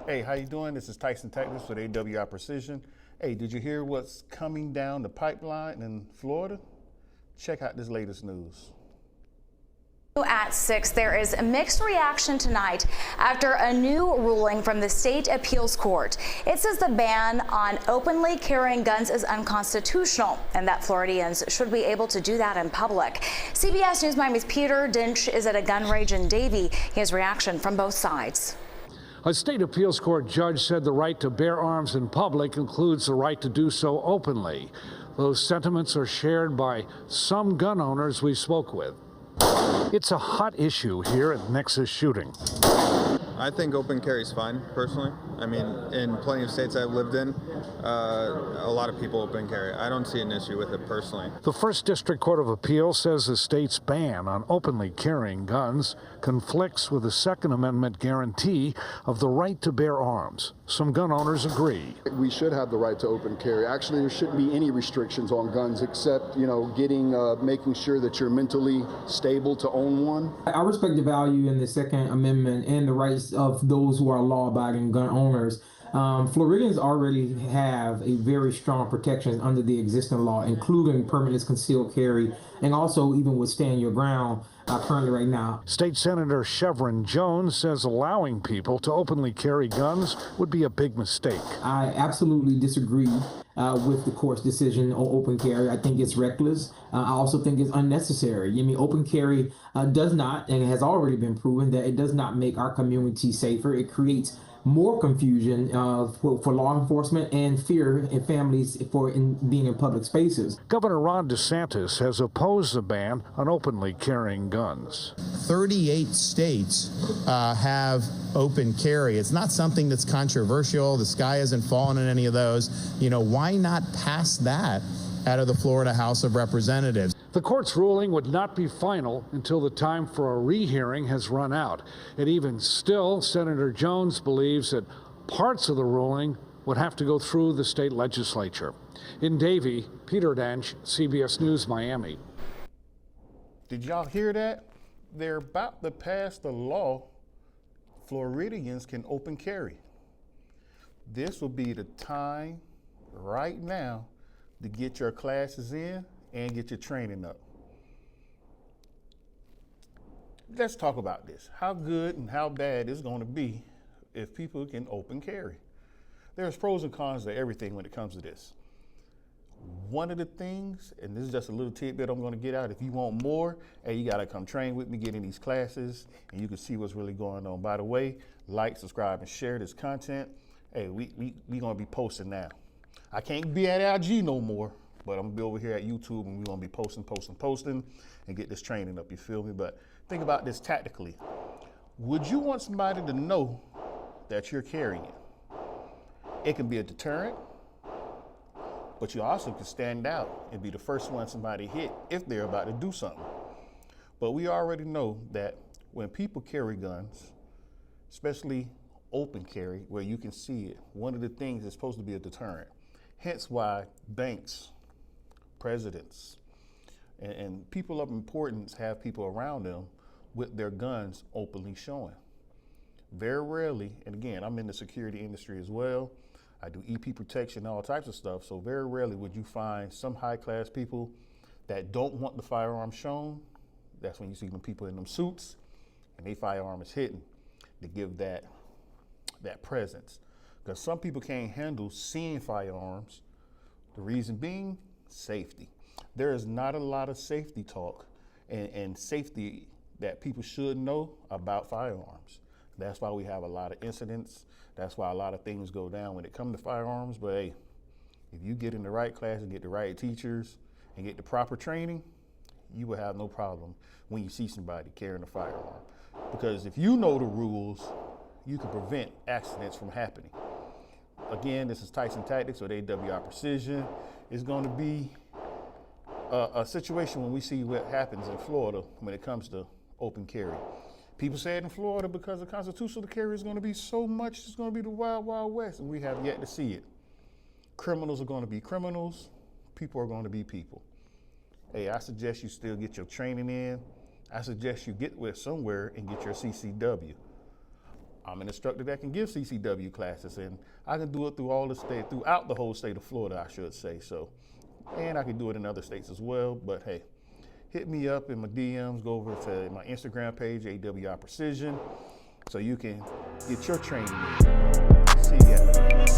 Hey, how you doing? This is Tyson Tactics with AWI Precision. Hey, did you hear what's coming down the pipeline in Florida? Check out this latest news. At 6, there is a mixed reaction tonight after a new ruling from the state appeals court. It says the ban on openly carrying guns is unconstitutional and that Floridians should be able to do that in public. CBS News Miami's Peter Dinch is at a gun range in Davie. He has reaction from both sides. A state appeals court judge said the right to bear arms in public includes the right to do so openly. Those sentiments are shared by some gun owners we spoke with. It's a hot issue here at Nexus Shooting. I think open carry is fine, personally. I mean, in plenty of states I've lived in, a lot of people open carry. I don't see an issue with it personally. The First District Court of Appeal says the state's ban on openly carrying guns conflicts with the Second Amendment guarantee of the right to bear arms. Some gun owners agree. We should have the right to open carry. Actually, there shouldn't be any restrictions on guns except, making sure that you're mentally stable to own one. I respect the value in the Second Amendment and the rights of those who are law-abiding gun owners. Floridians already have a very strong protection under the existing law, including permitless concealed carry, and also even with stand your ground currently right now. State Senator Chevron Jones says allowing people to openly carry guns would be a big mistake. I absolutely disagree with the court's decision on open carry. I think it's reckless. I also think it's unnecessary. I mean, open carry does not, and it has already been proven that it does not make our community safer. It creates more confusion for law enforcement and fear in families being in public spaces. Governor Ron DeSantis has opposed the ban on openly carrying guns. 38 states have open carry. It's not something that's controversial. The sky hasn't fallen in any of those. Why not pass that out of the Florida House of Representatives? The court's ruling would not be final until the time for a rehearing has run out. And even still, Senator Jones believes that parts of the ruling would have to go through the state legislature. In Davie, Peter Dinch, CBS News, Miami. Did y'all hear that? They're about to pass the law. Floridians can open carry. This will be the time right now to get your classes in and get your training up. Let's talk about this. How good and how bad it's going to be if people can open carry. There's pros and cons to everything when it comes to this. One of the things, and this is just a little tidbit I'm going to get out, if you want more, hey, you got to come train with me, get in these classes, and you can see what's really going on. By the way, like, subscribe, and share this content. Hey, we going to be posting now. I can't be at LG no more, but I'm gonna be over here at YouTube and we're gonna be posting and get this training up, you feel me? But think about this tactically. Would you want somebody to know that you're carrying it? It can be a deterrent, but you also can stand out and be the first one somebody hit if they're about to do something. But we already know that when people carry guns, especially open carry, where you can see it, one of the things is supposed to be a deterrent. Hence why banks, presidents, and people of importance have people around them with their guns openly showing. Very rarely, and again, I'm in the security industry as well. I do EP protection, all types of stuff. So very rarely would you find some high-class people that don't want the firearm shown. That's when you see them people in them suits and their firearm is hidden to give that presence. Because some people can't handle seeing firearms. The reason being, safety. There is not a lot of safety talk and safety that people should know about firearms. That's why we have a lot of incidents. That's why a lot of things go down when it comes to firearms. But hey, if you get in the right class and get the right teachers and get the proper training, you will have no problem when you see somebody carrying a firearm. Because if you know the rules, you can prevent accidents from happening. Again, this is Tyson Tactics with AWI Precision. It's going to be a situation when we see what happens in Florida when it comes to open carry. People say it in Florida because the constitutional carry is going to be so much, it's going to be the wild, wild west, and we have yet to see it. Criminals are going to be criminals. People are going to be people. Hey, I suggest you still get your training in. I suggest you get with somewhere and get your CCW. I'm an instructor that can give CCW classes, and I can do it throughout the whole state of Florida, I should say. So, and I can do it in other states as well. But hey, hit me up in my DMs. Go over to my Instagram page, AWI Precision, so you can get your training. See ya.